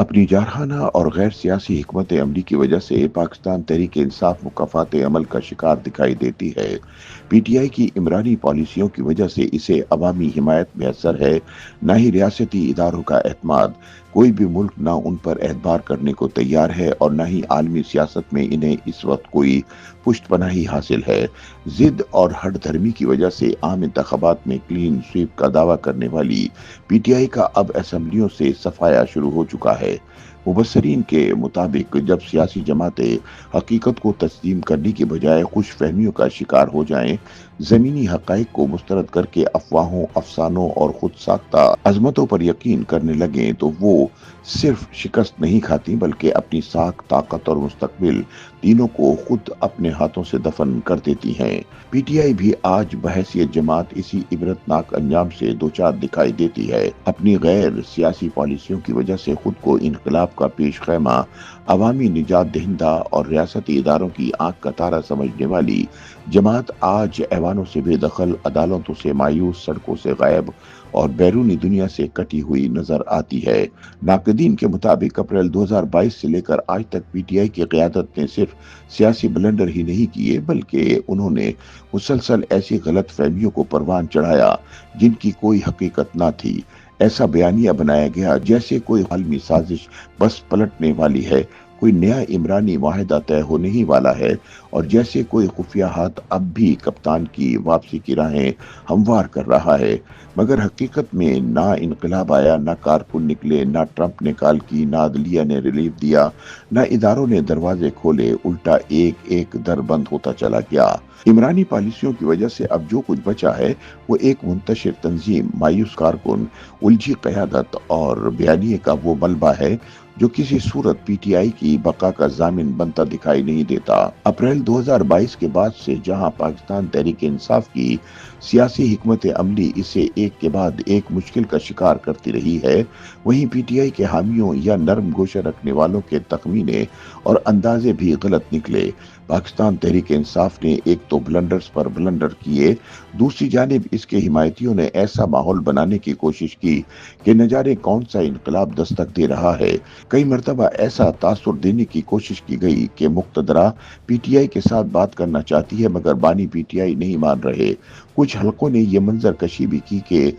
اپنی جارحانہ اور غیر سیاسی حکمت عملی کی وجہ سے پاکستان تحریک انصاف مکافات عمل کا شکار دکھائی دیتی ہے۔ پی ٹی آئی کی عمرانی پالیسیوں کی وجہ سے اسے عوامی حمایت میسر ہے، نہ ہی ریاستی اداروں کا اعتماد۔ کوئی بھی ملک نہ ان پر اعتبار کرنے کو تیار ہے اور نہ ہی عالمی سیاست میں انہیں اس وقت کوئی پشت پناہی حاصل ہے۔ ضد اور ہٹ دھرمی کی وجہ سے عام انتخابات میں کلین سویپ کا دعویٰ کرنے والی پی ٹی آئی کا اب اسمبلیوں سے صفایا شروع ہو چکا ہے۔ مبصرین کے مطابق جب سیاسی جماعتیں حقیقت کو تسلیم کرنے کی بجائے خوش فہمیوں کا شکار ہو جائیں، زمینی حقائق کو مسترد کر کے افواہوں، افسانوں اور خود ساختہ عظمتوں پر یقین کرنے لگیں تو وہ صرف شکست نہیں کھاتی بلکہ اپنی ساکھ، طاقت اور مستقبل تینوں کو خود اپنے ہاتھوں سے دفن کر دیتی ہیں۔ پی ٹی آئی بھی آج بحیثیت جماعت اسی عبرتناک انجام سے دوچار دکھائی دیتی ہے۔ اپنی غیر سیاسی پالیسیوں کی وجہ سے خود کو انقلاب کا پیش خیمہ، عوامی نجات دہندہ اور ریاستی اداروں کی آنکھ کا تارا سمجھنے والی جماعت آج ایوانوں سے بے دخل، عدالتوں سے مایوس، سڑکوں سے غائب اور بیرونی دنیا سے کٹی ہوئی نظر آتی ہے۔ ناقدین کے مطابق اپریل 2022 سے لے کر آج تک پی ٹی آئی کی قیادت نے صرف سیاسی بلنڈر ہی نہیں کیے بلکہ انہوں نے مسلسل ایسی غلط فہمیوں کو پروان چڑھایا جن کی کوئی حقیقت نہ تھی۔ ایسا بیانیہ بنایا گیا جیسے کوئی عالمی سازش بس پلٹنے والی ہے، کوئی نیا عمرانی معاہدہ طے ہونے ہی والا ہے اور جیسے کوئی خفیہ ہاتھ اب بھی کپتان کی واپسی کی راہیں ہموار کر رہا ہے۔ مگر حقیقت میں نہ انقلاب آیا، نہ کارکن نکلے، نہ ٹرمپ نے کال کی، نہ عدلیہ نے ریلیف دیا، نہ اداروں نے دروازے کھولے، الٹا ایک ایک در بند ہوتا چلا گیا۔ عمرانی پالیسیوں کی وجہ سے اب جو کچھ بچا ہے وہ ایک منتشر تنظیم، مایوس کارکن، الجھی قیادت اور بیانیے کا وہ ملبہ ہے جو کسی صورت پی ٹی آئی کی بقا کا ضامن بنتا دکھائی نہیں دیتا۔ اپریل 2022 کے بعد سے جہاں پاکستان تحریک انصاف کی سیاسی حکمت عملی اسے ایک کے بعد ایک مشکل کا شکار کرتی رہی ہے، وہیں پی ٹی آئی کے حامیوں یا نرم گوشہ رکھنے والوں کے تخمینے اور اندازے بھی غلط نکلے۔ پاکستان تحریک انصاف نے ایک تو بلنڈرز پر بلنڈر کیے، دوسری جانب اس کے حمایتیوں نے ایسا ماحول بنانے کی کوشش کی کہ نہ جانے کون سا انقلاب دستک دے رہا ہے۔ کئی مرتبہ ایسا تاثر دینے کی کوشش کی گئی کہ مقتدرہ پی ٹی آئی کے ساتھ بات کرنا چاہتی ہے مگر بانی پی ٹی آئی نہیں مان رہے۔ کچھ حلقوں نے یہ منظر کشی بھی کی کہ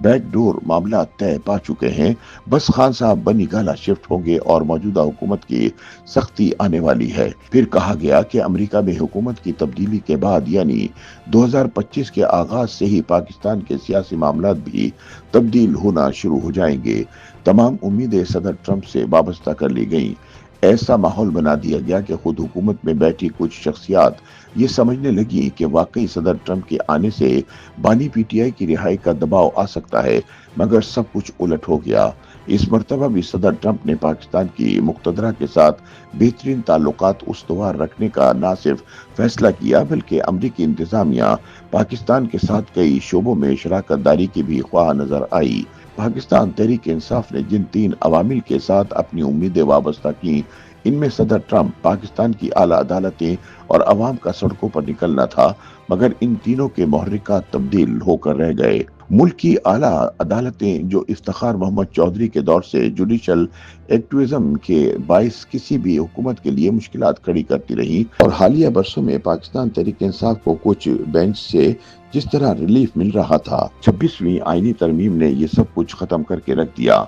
بیک ڈور معاملات طے پا چکے ہیں، بس خان صاحب بنی گالہ شفٹ ہوں گے اور موجودہ حکومت کی سختی آنے والی ہے۔ پھر کہا گیا کہ امریکہ میں حکومت کی تبدیلی کے بعد یعنی 2025 کے آغاز سے ہی پاکستان کے سیاسی معاملات بھی تبدیل ہونا شروع ہو جائیں گے۔ تمام امیدیں صدر ٹرمپ سے وابستہ کر لی گئیں۔ ایسا ماحول بنا دیا گیا کہ خود حکومت میں بیٹھی کچھ شخصیات یہ سمجھنے لگی کہ واقعی صدر ٹرمپ کے آنے سے بانی پی ٹی آئی کی رہائی کا دباؤ آ سکتا ہے، مگر سب کچھ الٹ ہو گیا۔ اس مرتبہ بھی صدر ٹرمپ نے پاکستان کی مقتدرہ کے ساتھ بہترین تعلقات استوار رکھنے کا نہ صرف فیصلہ کیا بلکہ امریکی انتظامیہ پاکستان کے ساتھ کئی شعبوں میں شراکت داری کی بھی خواہاں نظر آئی۔ پاکستان تحریک انصاف نے جن 3 عوامل کے ساتھ اپنی امیدیں وابستہ کیں، ان میں صدر ٹرمپ، پاکستان کی اعلیٰ عدالتیں اور عوام کا سڑکوں پر نکلنا تھا، مگر ان تینوں کے محرکات تبدیل ہو کر رہ گئے۔ ملک کی اعلیٰ عدالتیں جو افتخار محمد چودھری کے دور سے جوڈیشل ایکٹیویزم کے باعث کسی بھی حکومت کے لیے مشکلات کھڑی کرتی رہیں اور حالیہ برسوں میں پاکستان تحریک انصاف کو کچھ بینچ سے جس طرح ریلیف مل رہا تھا، 26ویں آئینی ترمیم نے یہ سب کچھ ختم کر کے رکھ دیا۔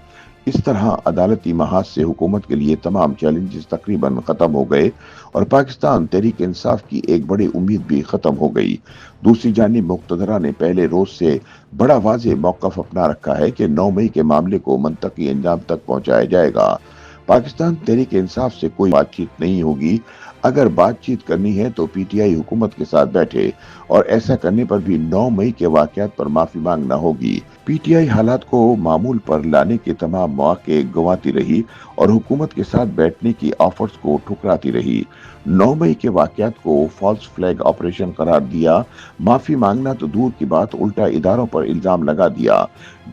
اس طرح عدالتی محاذ سے حکومت کے لیے تمام چیلنجز تقریباً ختم ہو گئے اور پاکستان تحریک انصاف کی ایک بڑی امید بھی ختم ہو گئی۔ دوسری جانب مقتدرہ نے پہلے روز سے بڑا واضح موقف اپنا رکھا ہے کہ 9 مئی کے معاملے کو منطقی انجام تک پہنچایا جائے گا۔ پاکستان تحریک انصاف سے کوئی بات چیت نہیں ہوگی۔ اگر بات چیت کرنی ہے تو پی ٹی آئی حکومت کے ساتھ بیٹھے اور ایسا کرنے پر بھی 9 مئی کے واقعات پر معافی مانگنا ہوگی۔ پی ٹی آئی حالات کو معمول پر لانے کے تمام مواقع گنواتی رہی اور حکومت کے ساتھ بیٹھنے کی آفرز کو ٹھکراتی رہی۔ 9 مئی کے واقعات کو فالس فلیگ آپریشن قرار دیا، معافی مانگنا تو دور کی بات، الٹا اداروں پر الزام لگا دیا۔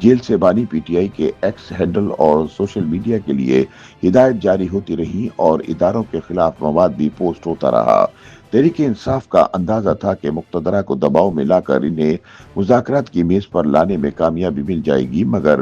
جیل سے بانی پی ٹی آئی کے ایکس ہینڈل اور سوشل میڈیا کے لیے ہدایت جاری ہوتی رہی اور اداروں کے خلاف مواد بھی پوسٹ ہوتا رہا۔ تحریک انصاف کا اندازہ تھا کہ مقتدرہ کو دباؤ میں لا کر انہیں مذاکرات کی میز پر لانے میں کامیابی مل جائے گی، مگر